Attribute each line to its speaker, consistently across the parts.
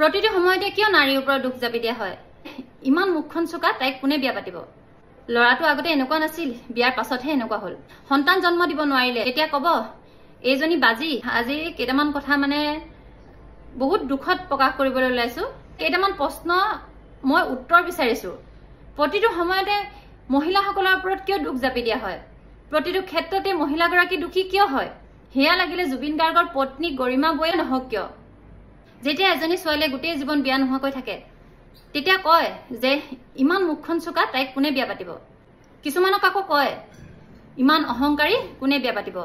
Speaker 1: প্ৰতিটো সময়তে কিয় নাৰীৰ ওপৰত দুখ জাপি দিয়া হয় ইমান মুখখন চোকা তাইক কোনে বিয়া পাতিব লৰাটো আগতে এনেকুৱা নাছিল বিয়াৰ পাছতহে এনেকুৱা হল সন্তান জন্ম দিব নোৱাৰিলে এতিয়া কব এইজনী বাজি আজি কেইটামান কথা মানে বহুত দুখত প্ৰকাশ কৰিবলৈ ওলাইছো কেইটামান প্ৰশ্ন মই উত্তৰ বিচাৰিছো প্ৰতিটো সময়তে মহিলাসকলৰ ওপৰত কিয় দুখ জাপি দিয়া হয় প্ৰতিটো ক্ষেত্ৰতে মহিলাগৰাকী দুখী কিয় হয় হেয়া লাগিলে জুবিন গাৰ্গৰ পত্নী গৰিমা বয়ে নহওক কিয় যেতিয়া এজনী ছোৱালীয়ে গোটেই জীৱন বিয়া নোহোৱাকৈ থাকে তেতিয়া কয় যে ইমান মুখখন চোকা তাইক কোনে বিয়া পাতিব কিছুমানক আকৌ কয় ইমান অহংকাৰী কোনে বিয়া পাতিব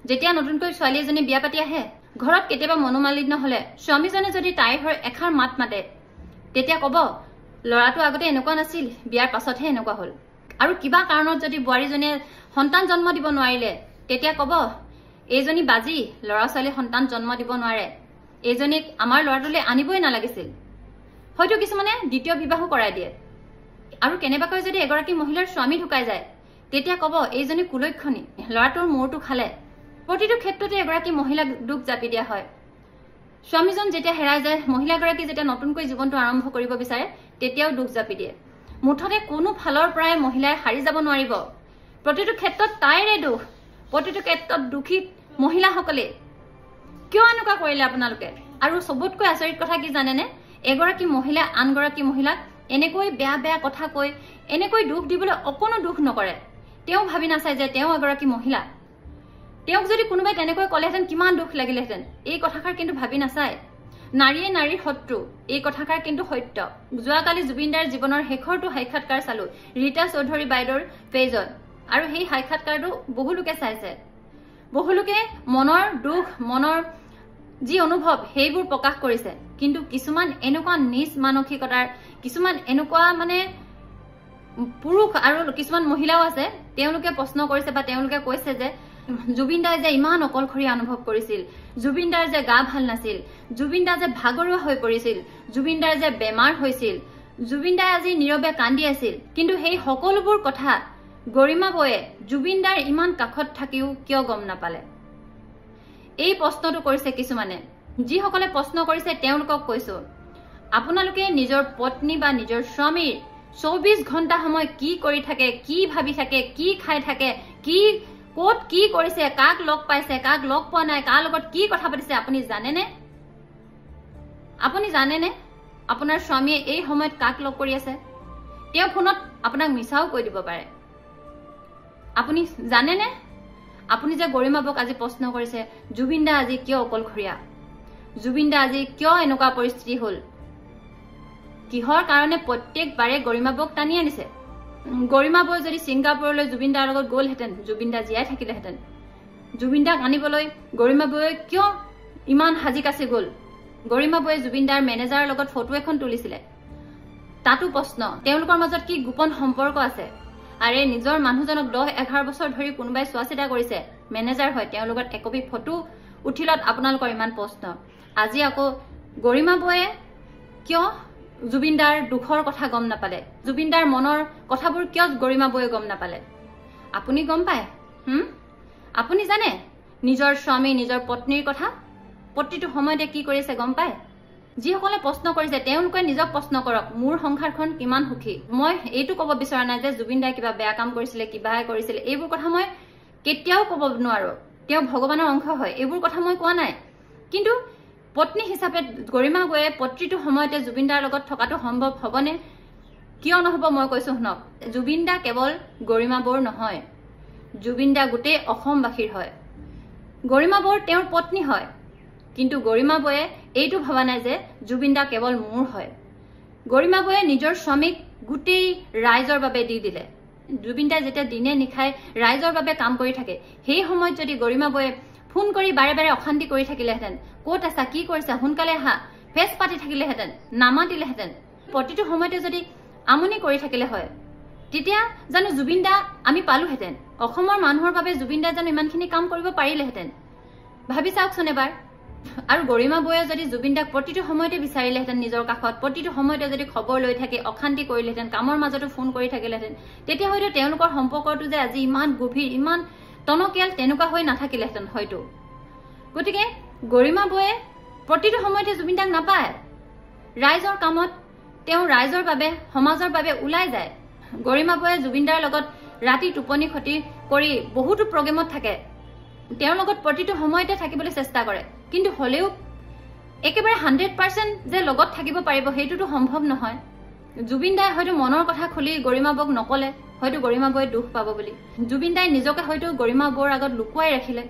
Speaker 1: যেতিয়া নতুনকৈ ছোৱালী এজনী বিয়া পাতি আহে ঘৰত কেতিয়াবা মনোমালিন্য হলে স্বামীজনে যদি তাইৰ হৈ এখাৰ মাত মাতে তেতিয়া কব লৰাটো আগতে এনেকুৱা নাছিল বিয়াৰ পাছতহে এনেকুৱা হল আৰু কিবা কাৰণত যদি বোৱাৰীজনীয়ে সন্তান জন্ম দিব নোৱাৰিলে তেতিয়া কব এইজনী বাজি লৰা ছোৱালী সন্তান জন্ম দিব নোৱাৰে এইজনীক আমাৰ লৰাটোলৈ আনিবই নালাগিছিল হয়তো কিছুমানে দ্বিতীয় বিবাহ কৰাই দিয়ে আৰু কেনেবাকৈ যদি এগৰাকী মহিলাৰ স্বামী ঢুকাই যায় তেতিয়া কব এইজনী কুলক্ষণী লৰাটোৰ মূৰটো খালে প্ৰতিটো ক্ষেত্ৰতে এগৰাকী মহিলাক দুখ জাপি দিয়া হয় স্বামীজন যেতিয়া হেৰাই যায় মহিলাগৰাকী যেতিয়া নতুনকৈ জীৱনটো আৰম্ভ কৰিব বিচাৰে তেতিয়াও দুখ জাপি দিয়ে মুঠতে কোনো ফালৰ পৰাই মহিলাই হাৰি যাব নোৱাৰিব প্ৰতিটো ক্ষেত্ৰত তাইৰে দুখ প্ৰতিটো ক্ষেত্ৰত দুখী মহিলাসকলে কিয় এনেকুৱা কৰিলে আপোনালোকে আৰু সবতকৈ আচৰিত কথা কি জানেনে এগৰাকী মহিলা আনগৰাকী মহিলাক এনেকৈ বেয়া বেয়া কথা কৈ এনেকৈ দুখ দিবলৈ অকণো দুখ নকৰে তেওঁ ভাবি নাচায় যে তেওঁ এগৰাকী মহিলা তেওঁক যদি কোনোবাই তেনেকৈ ক'লেহেঁতেন কিমান দুখ লাগিলেহেঁতেন এই কথাষাৰ কিন্তু ভাবি নাচায় নাৰীয়ে নাৰীৰ শত্ৰু এই কথাষাৰ কিন্তু সত্য যোৱাকালি জুবিনদাৰ জীৱনৰ শেষৰটো সাক্ষাৎকাৰ চালো ৰীতা চৌধুৰী বাইদেউৰ পেজত আৰু সেই সাক্ষাৎকাৰটো বহুলোকে চাইছে বহুলোকে মনৰ দুখ মনৰ যি অনুভৱ সেইবোৰ প্ৰকাশ কৰিছে কিন্তু কিছুমান এনেকুৱা নিজ মানসিকতাৰ কিছুমান এনেকুৱা মানে পুৰুষ আৰু কিছুমান মহিলাও আছে তেওঁলোকে প্ৰশ্ন কৰিছে বা তেওঁলোকে কৈছে যে জুবিনদাই যে ইমান অকলশৰীয়া অনুভৱ কৰিছিল জুবিনদাৰ যে গা ভাল নাছিল জুবিনদা যে ভাগৰুৱা হৈ পৰিছিল জুবিনদাৰ যে বেমাৰ হৈছিল জুবিনদাই আজি নীৰৱে কান্দি আছিল কিন্তু সেই সকলোবোৰ কথা গৰিমা বয়ে জুবিনদাৰ ইমান কাষত থাকিও কিয় গম নাপালে এই প্ৰশ্নটো কৰিছে কিছুমানে যিসকলে প্ৰশ্ন কৰিছে তেওঁলোকক কৈছো আপোনালোকে নিজৰ পত্নী বা নিজৰ স্বামীৰ 24 ঘণ্টা সময় কি কৰি থাকে কি ভাবি থাকে কি খাই থাকে কি কোট কি কৰিছে কাক লগ পাইছে কাক লগ পোৱা নাই কাৰ লগত কি কথা পাতিছে আপুনি জানেনে আপোনাৰ স্বামীয়ে এই সময়ত কাক লগ কৰি আছে তেওঁ ফোনত আপোনাক মিছাও কৈ দিব পাৰে আপুনি জানেনে আপুনি যে গৰিমাবক আজি প্ৰশ্ন কৰিছে জুবিনদা আজি কিয় অকলশৰীয়া জুবিনদা আজি কিয় এনেকুৱা পৰিস্থিতি হল কিহৰ কাৰণে প্ৰত্যেকবাৰে গৰিমাবক টানি আনিছে গৰিমাবই যদি ছিংগাপুৰলৈ জুবিনদাৰ লগত গ'লহেঁতেন জুবিনদা জীয়াই থাকিলেহেঁতেন জুবিনদাক আনিবলৈ গৰিমাবই কিয় ইমান হাজি কাচি গ'ল গৰিমাবই জুবিনদাৰ মেনেজাৰৰ লগত ফটো এখন তুলিছিলে তাতো প্ৰশ্ন তেওঁলোকৰ মাজত কি গোপন সম্পৰ্ক আছে আৰে নিজৰ মানুহজনক 10-11 বছৰ ধৰি কোনোবাই চোৱাচিতা কৰিছে মেনেজাৰ হয় তেওঁৰ লগত একপি ফটো উঠিলত আপোনালোকৰ ইমান প্ৰশ্ন আজি আকৌ গৰিমাবয়ে কিয় জুবিনদাৰ দুখৰ কথা গম নাপালে জুবিনদাৰ মনৰ কথাবোৰ কিয় গৰিমাবয়ে গম নাপালে আপুনি গম পায় আপুনি জানে নিজৰ স্বামী নিজৰ পত্নীৰ কথা প্ৰতিটো সময়তে কি কৰিছে গম পায় যিসকলে প্ৰশ্ন কৰিছে তেওঁলোকে নিজক প্ৰশ্ন কৰক মোৰ সংসাৰখন কিমান সুখী মই এইটো ক'ব বিচৰা নাই যে জুবিনদাই কিবা বেয়া কাম কৰিছিলে কিবাহে কৰিছিলে এইবোৰ কথা মই কেতিয়াও ক'ব নোৱাৰো তেওঁ ভগৱানৰ অংশ হয় এইবোৰ কথা মই কোৱা নাই কিন্তু পত্নী হিচাপে গৰিমা বয়ে প্ৰতিটো সময়তে জুবিনদাৰ লগত থকাটো সম্ভৱ হবনে কিয় নহব মই কৈছো শুনক জুবিনদা কেৱল গৰিমা বৌৰ নহয় জুবিনদা গোটেই অসমবাসীৰ হয় গৰিমা বৌৰ তেওঁৰ পত্নী হয় কিন্তু গৰিমা বয়ে এইটো ভাবা নাই যে জুবিনদা কেৱল মোৰ হয় গৰিমা বয়ে নিজৰ স্বামীক গোটেই ৰাইজৰ বাবে দি দিলে জুবিনদাই যেতিয়া দিনে নিখাই ৰাইজৰ বাবে কাম কৰি থাকে সেই সময়ত যদি গৰিমা বয়ে ফোন কৰি বাৰে বাৰে অশান্তি কৰি থাকিলেহেঁতেন ক'ত আছা কি কৰিছা সোনকালে আহা ফেচ পাতি থাকিলেহেঁতেন নামাতিলেহেঁতেন প্ৰতিটো সময়তে যদি আমনি কৰি থাকিলে হয় তেতিয়া জানো জুবিনদা আমি পালোহেঁতেন অসমৰ মানুহৰ বাবে জুবিনদা জানো ইমানখিনি কাম কৰিব পাৰিলেহেঁতেন ভাবি চাওকচোন এবাৰ আৰু গৰিমা বয়ে যদি জুবিনদাক প্ৰতিটো সময়তে বিচাৰিলেহেঁতেন নিজৰ কাষত প্ৰতিটো সময়তে যদি খবৰ লৈ থাকে অশান্তি কৰিলেহেঁতেন কামৰ মাজতো ফোন কৰি থাকিলেহেঁতেন তেতিয়া হয়তো তেওঁলোকৰ সম্পৰ্কটো যে আজি ইমান গভীৰ ইমান টনকিয়াল তেনেকুৱা হৈ নাথাকিলেহেঁতেন হয়তো গতিকে গৰিমা বয়ে প্ৰতিটো সময়তে জুবিনদাক নাপায় ৰাইজৰ কামত তেওঁ ৰাইজৰ বাবে সমাজৰ বাবে ওলাই যায়। গৰিমা বৌয়ে জুবিনদাৰ লগত ৰাতি টোপনি ক্ষতি কৰি বহুতো প্ৰগ্ৰেমত থাকে, তেওঁৰ লগত প্ৰতিটো সময়তে থাকিবলৈ চেষ্টা কৰে, কিন্তু হলেও একেবাৰে 100% যে লগত থাকিব পাৰিব সেইটোতো সম্ভৱ নহয়। জুবিনদাই হয়তো মনৰ কথা খুলি গৰিমা বৌক নকলে, হয়তো গৰিমা বৌয়ে দুখ পাব বুলি। জুবিনদাই নিজকে হয়তো গৰিমা বৌৰ আগত লুকুৱাই ৰাখিলে,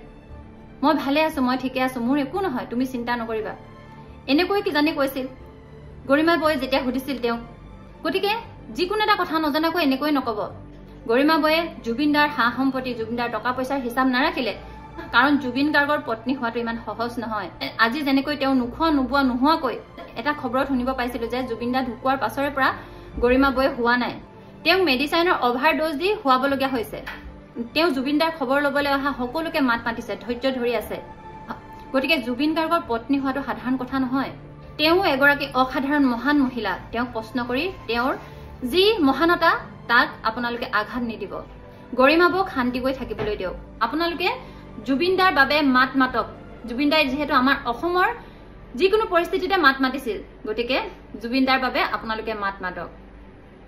Speaker 1: মই ভালে আছো, মই ঠিকে আছো, মোৰ একো নহয়, তুমি চিন্তা নকৰিবা, এনেকৈ কিজানি কৈছিল গৰিমা বৌয়ে যেতিয়া সুধিছিল তেওঁক। গতিকে যিকোনো এটা কথা নজনাকৈ এনেকৈ নকব। গৰিমা বৌয়ে জুবিনদাৰ সা সম্পত্তি, জুবিনদাৰ টকা পইচাৰ হিচাপ নাৰাখিলে, কাৰণ জুবিন গাৰ্গৰ পত্নী হোৱাটো ইমান সহজ নহয়। আজি যেনেকৈ তেওঁ নোহোৱাকৈ এটা খবৰত শুনিব পাইছিলো যে জুবিনদা ঢুকোৱাৰ পাছৰে পৰা গৰিমা বৌয়ে হোৱা নাই, তেওঁক মেডিচাইনৰ অভাৰডোজ দি হোৱাবলগীয়া হৈছে। তেওঁ জুবিনদাৰ খবৰ লবলৈ অহা সকলোকে মাত মাতিছে, ধৈৰ্য ধৰি আছে। গতিকে জুবিন গাৰ্গৰ পত্নী হোৱাটো সাধাৰণ কথা নহয়। তেওঁ এগৰাকী অসাধাৰণ মহান মহিলা। তেওঁক প্ৰশ্ন কৰি তেওঁৰ যি মহানতা তাক আপোনালোকে আঘাত নিদিব। গৰিমা বৌক শান্তিকৈ থাকিবলৈ দিয়ক। আপোনালোকে জুবিনদাৰ বাবে মাত মাতক। জুবিনদাই যিহেতু আমাৰ অসমৰ যিকোনো পৰিস্থিতিতে মাত মাতিছিল, গতিকে জুবিনদাৰ বাবে আপোনালোকে মাত মাতক।